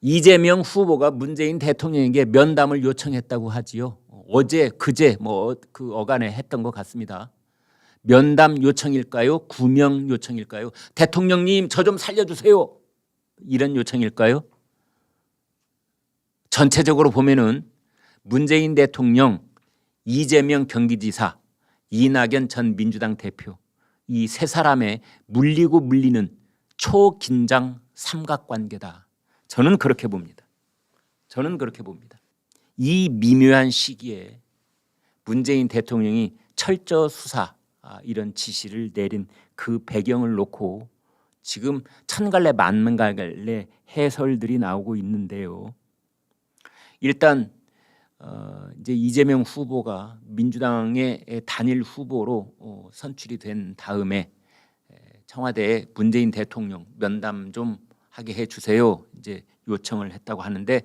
이재명 후보가 문재인 대통령에게 면담을 요청했다고 하지요. 어제 그제 그 어간에 했던 것 같습니다. 면담 요청일까요? 구명 요청일까요? 대통령님 저 좀 살려주세요. 이런 요청일까요? 전체적으로 보면은 문재인 대통령, 이재명 경기지사, 이낙연 전 민주당 대표 이 세 사람의 물리고 물리는 초긴장 삼각관계다. 저는 그렇게 봅니다. 저는 그렇게 봅니다. 이 미묘한 시기에 문재인 대통령이 철저 수사 이런 지시를 내린 그 배경을 놓고 지금 천갈래 만갈래 해설들이 나오고 있는데요. 일단 이제 이재명 후보가 민주당의 단일 후보로 선출이 된 다음에 청와대에 문재인 대통령 면담 좀 하게 해주세요. 이제 요청을 했다고 하는데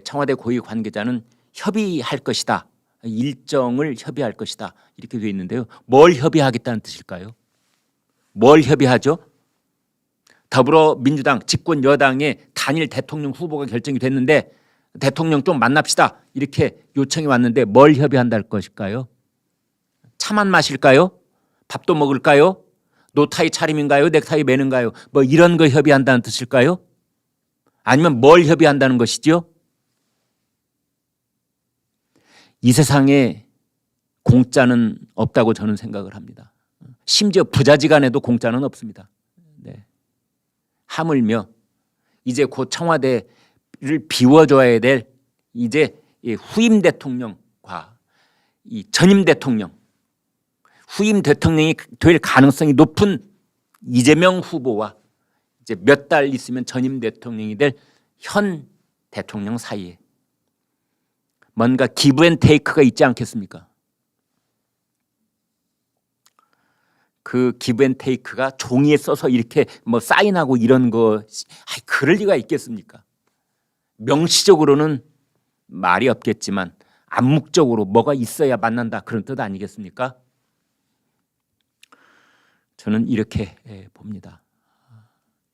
청와대 고위 관계자는 협의할 것이다. 일정을 협의할 것이다. 이렇게 되어 있는데요. 뭘 협의하겠다는 뜻일까요? 뭘 협의하죠? 더불어민주당 집권 여당의 단일 대통령 후보가 결정이 됐는데 대통령 좀 만납시다. 이렇게 요청이 왔는데 뭘 협의한다는 것일까요? 차만 마실까요? 밥도 먹을까요? 노타이 차림인가요? 넥타이 매는가요? 뭐 이런 거 협의한다는 뜻일까요? 아니면 뭘 협의한다는 것이죠? 이 세상에 공짜는 없다고 저는 생각을 합니다. 심지어 부자지간에도 공짜는 없습니다. 네. 하물며 이제 곧 청와대를 비워줘야 될 이제 후임 대통령과 이 전임 대통령, 후임 대통령이 될 가능성이 높은 이재명 후보와 이제 몇 달 있으면 전임 대통령이 될 현 대통령 사이에 뭔가 기브 앤 테이크가 있지 않겠습니까? 그 기브 앤 테이크가 종이에 써서 이렇게 뭐 사인하고 이런 거 그럴 리가 있겠습니까? 명시적으로는 말이 없겠지만 암묵적으로 뭐가 있어야 만난다 그런 뜻 아니겠습니까? 저는 이렇게 봅니다.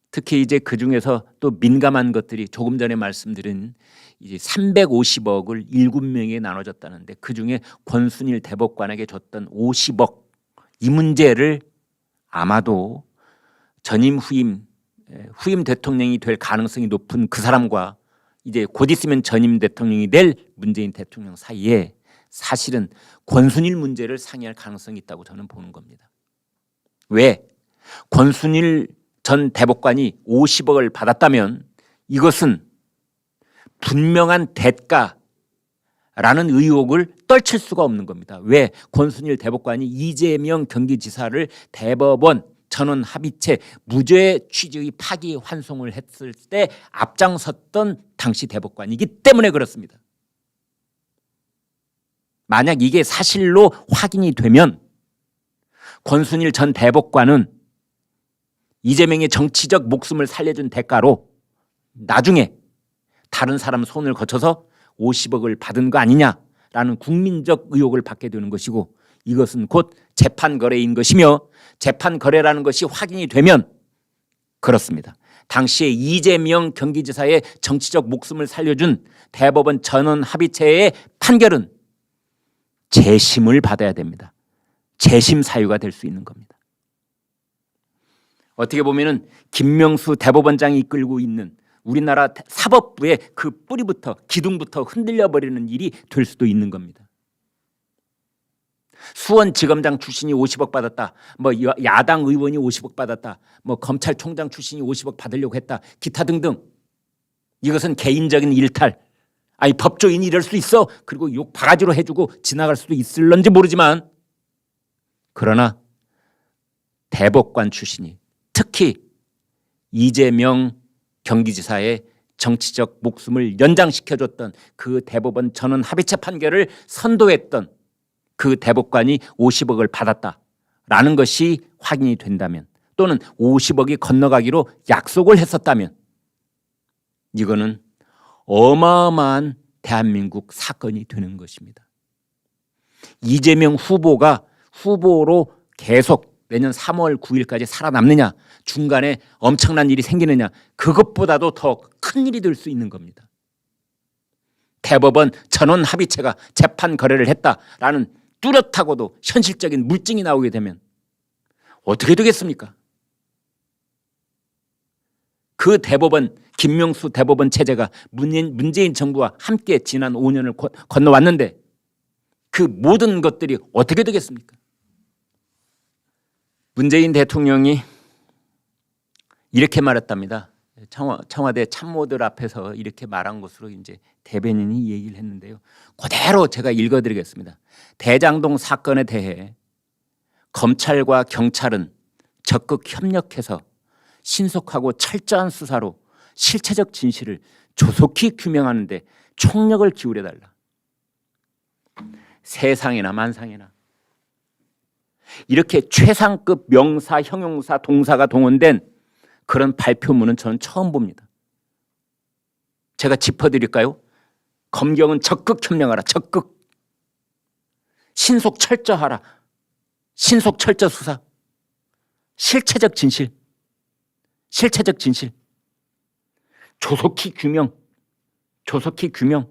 특히 이제 그 중에서 또 민감한 것들이 조금 전에 말씀드린 이제 350억을 7명에 나눠줬다는데 그 중에 권순일 대법관에게 줬던 50억 이 문제를 아마도 전임 후임 대통령이 될 가능성이 높은 그 사람과 이제 곧 있으면 전임 대통령이 될 문재인 대통령 사이에 사실은 권순일 문제를 상의할 가능성이 있다고 저는 보는 겁니다. 왜? 권순일 전 대법관이 50억을 받았다면 이것은 분명한 대가라는 의혹을 떨칠 수가 없는 겁니다. 왜? 권순일 대법관이 이재명 경기지사를 대법원 전원 합의체 무죄 취지의 파기 환송을 했을 때 앞장섰던 당시 대법관이기 때문에 그렇습니다. 만약 이게 사실로 확인이 되면 권순일 전 대법관은 이재명의 정치적 목숨을 살려준 대가로 나중에 다른 사람 손을 거쳐서 50억을 받은 거 아니냐라는 국민적 의혹을 받게 되는 것이고 이것은 곧 재판 거래인 것이며 재판 거래라는 것이 확인이 되면 그렇습니다. 당시에 이재명 경기지사의 정치적 목숨을 살려준 대법원 전원 합의체의 판결은 재심을 받아야 됩니다. 재심 사유가 될 수 있는 겁니다. 어떻게 보면은 김명수 대법원장이 이끌고 있는 우리나라 사법부의 그 뿌리부터 기둥부터 흔들려 버리는 일이 될 수도 있는 겁니다. 수원지검장 출신이 50억 받았다. 뭐 야당 의원이 50억 받았다. 뭐 검찰총장 출신이 50억 받으려고 했다. 기타 등등. 이것은 개인적인 일탈. 아니 법조인이 이럴 수 있어. 그리고 욕 바가지로 해주고 지나갈 수도 있을런지 모르지만 그러나 대법관 출신이 특히 이재명 경기지사의 정치적 목숨을 연장시켜줬던 그 대법원 전원 합의체 판결을 선도했던 그 대법관이 50억을 받았다라는 것이 확인이 된다면 또는 50억이 건너가기로 약속을 했었다면 이거는 어마어마한 대한민국 사건이 되는 것입니다. 이재명 후보가 후보로 계속 내년 3월 9일까지 살아남느냐 중간에 엄청난 일이 생기느냐, 그것보다도 더 큰 일이 될 수 있는 겁니다. 대법원 전원 합의체가 재판 거래를 했다라는 뚜렷하고도 현실적인 물증이 나오게 되면 어떻게 되겠습니까? 그 대법원, 김명수 대법원 체제가 문재인 정부와 함께 지난 5년을 건너왔는데 그 모든 것들이 어떻게 되겠습니까? 문재인 대통령이 이렇게 말했답니다. 청와대 참모들 앞에서 이렇게 말한 것으로 이제 대변인이 얘기를 했는데요. 그대로 제가 읽어드리겠습니다. 대장동 사건에 대해 검찰과 경찰은 적극 협력해서 신속하고 철저한 수사로 실체적 진실을 조속히 규명하는 데 총력을 기울여달라. 세상에나 만상에나 이렇게 최상급 명사, 형용사, 동사가 동원된 그런 발표문은 저는 처음 봅니다. 제가 짚어드릴까요? 검경은 적극 협력하라. 적극. 신속 철저하라. 신속 철저 수사. 실체적 진실. 실체적 진실. 조속히 규명. 조속히 규명.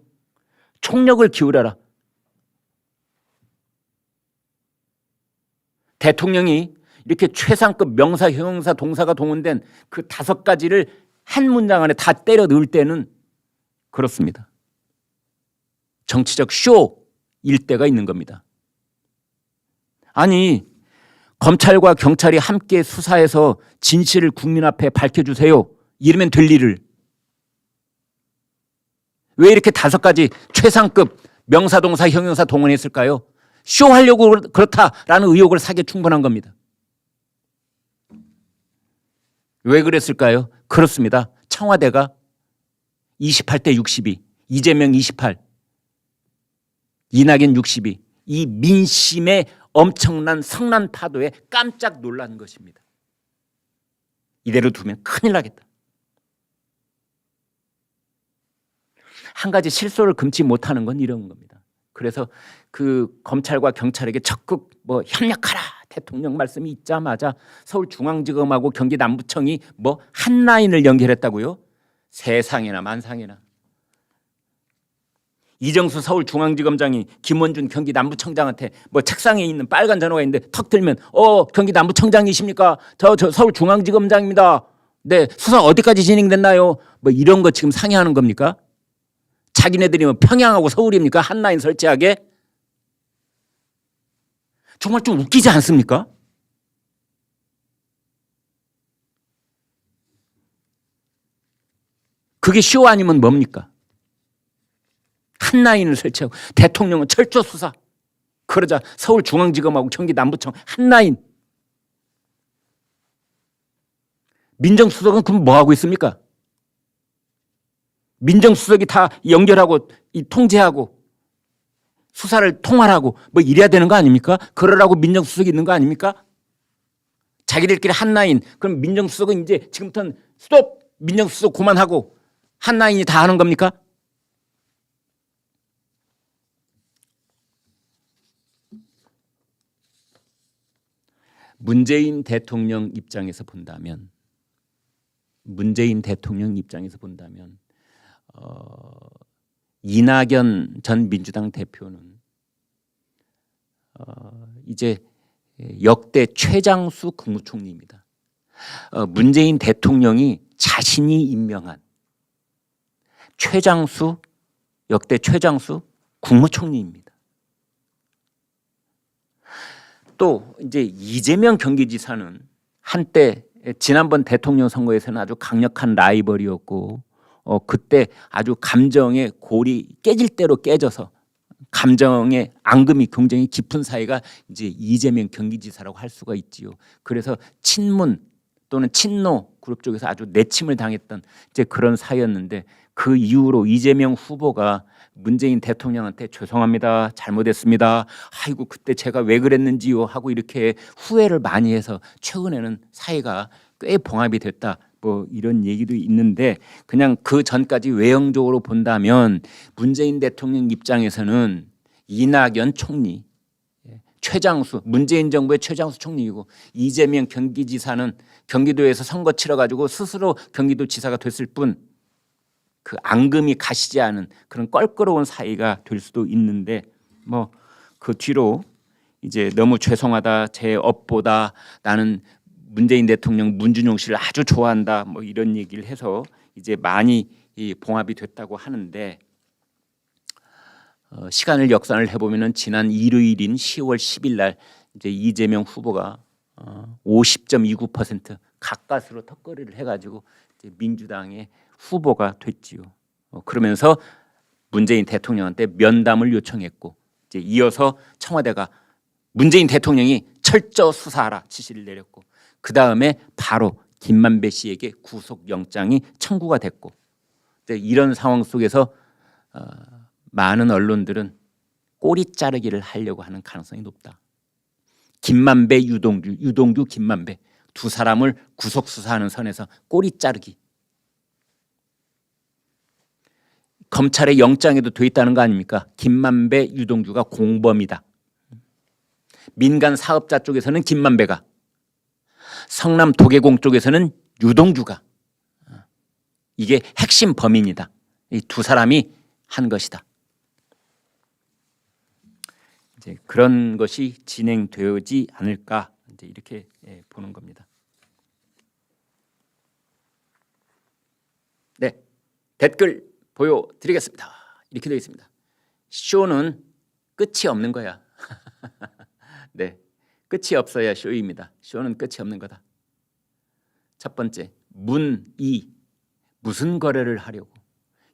총력을 기울여라. 대통령이 이렇게 최상급 명사, 형용사, 동사가 동원된 그 5가지를 한 문장 안에 다 때려 넣을 때는 그렇습니다. 정치적 쇼일 때가 있는 겁니다. 아니, 검찰과 경찰이 함께 수사해서 진실을 국민 앞에 밝혀주세요. 이러면 될 일을 왜 이렇게 5가지 최상급 명사, 동사, 형용사 동원했을까요? 쇼하려고 그렇다라는 의혹을 사기에 충분한 겁니다. 왜 그랬을까요? 그렇습니다. 청와대가 28대 62, 이재명 28, 이낙연 62, 이 민심의 엄청난 성난 파도에 깜짝 놀란 것입니다. 이대로 두면 큰일 나겠다. 한 가지 실소를 금치 못하는 건 이런 겁니다. 그래서 그 검찰과 경찰에게 적극 협력하라 대통령 말씀이 있자마자 서울중앙지검하고 경기남부청이 한 라인을 연결했다고요? 세상에나 만상에나. 이정수 서울중앙지검장이 김원준 경기남부청장한테 책상에 있는 빨간 전화가 있는데 턱 들면 경기남부청장이십니까? 저 서울중앙지검장입니다. 네, 수사 어디까지 진행됐나요? 이런 거 지금 상의하는 겁니까? 자기네들이 평양하고 서울입니까? 한 라인 설치하게? 정말 좀 웃기지 않습니까? 그게 쇼 아니면 뭡니까? 한 라인을 설치하고 대통령은 철저 수사. 그러자 서울중앙지검하고 경기남부청 한 라인. 민정수석은 그럼 뭐 하고 있습니까? 민정수석이 다 연결하고 통제하고 수사를 통할하고 이래야 되는 거 아닙니까? 그러라고 민정수석이 있는 거 아닙니까? 자기들끼리 한 라인. 그럼 민정수석은 이제 지금부터는 스톱! 민정수석 그만하고 한 라인이 다 하는 겁니까? 문재인 대통령 입장에서 본다면 이낙연 전 민주당 대표는 이제 역대 최장수 국무총리입니다. 문재인 대통령이 자신이 임명한 역대 최장수 국무총리입니다. 또 이제 이재명 경기지사는 한때 지난번 대통령 선거에서는 아주 강력한 라이벌이었고 그때 아주 감정의 골이 깨질 대로 깨져서 감정의 앙금이 굉장히 깊은 사이가 이제 이재명 경기지사라고 할 수가 있지요. 그래서 친문 또는 친노 그룹 쪽에서 아주 내침을 당했던 이제 그런 사이였는데 그 이후로 이재명 후보가 문재인 대통령한테 죄송합니다. 잘못했습니다. 아이고 그때 제가 왜 그랬는지요 하고 이렇게 후회를 많이 해서 최근에는 사이가 꽤 봉합이 됐다. 이런 얘기도 있는데 그냥 그 전까지 외형적으로 본다면 문재인 대통령 입장에서는 이낙연 총리 최장수, 문재인 정부의 최장수 총리이고 이재명 경기지사는 경기도에서 선거 치러가지고 스스로 경기도지사가 됐을 뿐 그 앙금이 가시지 않은 그런 껄끄러운 사이가 될 수도 있는데 뭐 그 뒤로 이제 너무 죄송하다, 제 업보다 나는 문재인 대통령 문준용 씨를 아주 좋아한다 뭐 이런 얘기를 해서 이제 많이 봉합이 됐다고 하는데 시간을 역산을 해보면은 지난 일요일인 10월 10일 날 이제 이재명 후보가 50.29% 가까스로 턱걸이를 해가지고 이제 민주당의 후보가 됐지요. 그러면서 문재인 대통령한테 면담을 요청했고 이제 이어서 청와대가 문재인 대통령이 철저 수사하라 지시를 내렸고 그 다음에 바로 김만배 씨에게 구속영장이 청구가 됐고 이런 상황 속에서 많은 언론들은 꼬리 자르기를 하려고 하는 가능성이 높다. 김만배, 유동규, 유동규, 김만배 두 사람을 구속 수사하는 선에서 꼬리 자르기. 검찰의 영장에도 돼 있다는 거 아닙니까? 김만배, 유동규가 공범이다. 민간 사업자 쪽에서는 김만배가, 성남 도계공 쪽에서는 유동규가 이게 핵심 범인이다. 이 두 사람이 한 것이다. 이제 그런 것이 진행되지 않을까 이제 이렇게 보는 겁니다. 네, 댓글 보여드리겠습니다. 이렇게 되어 있습니다. 쇼는 끝이 없는 거야. 네, 끝이 없어야 쇼입니다. 쇼는 끝이 없는 거다. 첫 번째, 문이 무슨 거래를 하려고?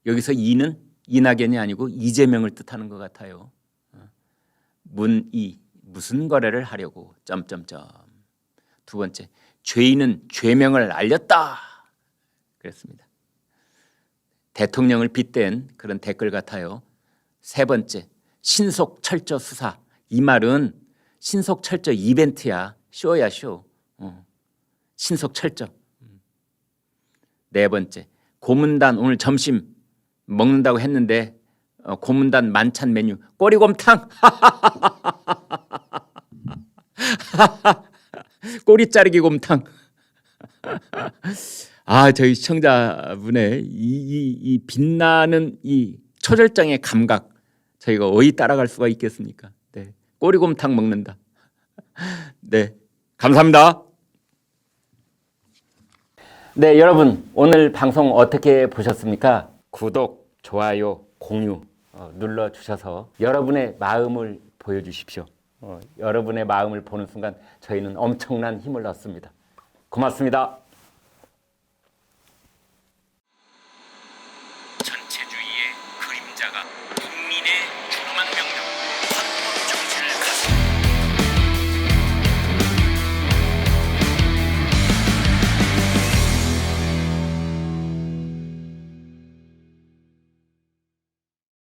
여기서 이는 이낙연이 아니고 이재명을 뜻하는 것 같아요. 문이 무슨 거래를 하려고? 점점점. 두 번째, 죄인은 죄명을 알렸다. 그랬습니다. 대통령을 빗댄 그런 댓글 같아요. 세 번째, 신속 철저 수사. 이 말은 신속 철저 이벤트야. 쇼야 쇼. 신속 철저. 네 번째, 고문단 오늘 점심 먹는다고 했는데 고문단 만찬 메뉴 꼬리곰탕. 꼬리 자르기 곰탕. 저희 시청자분의 이 빛나는 이 초절정의 감각 저희가 어디 따라갈 수가 있겠습니까? 네, 꼬리곰탕 먹는다. 네, 감사합니다. 네, 여러분 오늘 방송 어떻게 보셨습니까? 구독, 좋아요, 공유 눌러주셔서 여러분의 마음을 보여주십시오. 여러분의 마음을 보는 순간 저희는 엄청난 힘을 얻습니다. 고맙습니다. 전체주의의 그림자가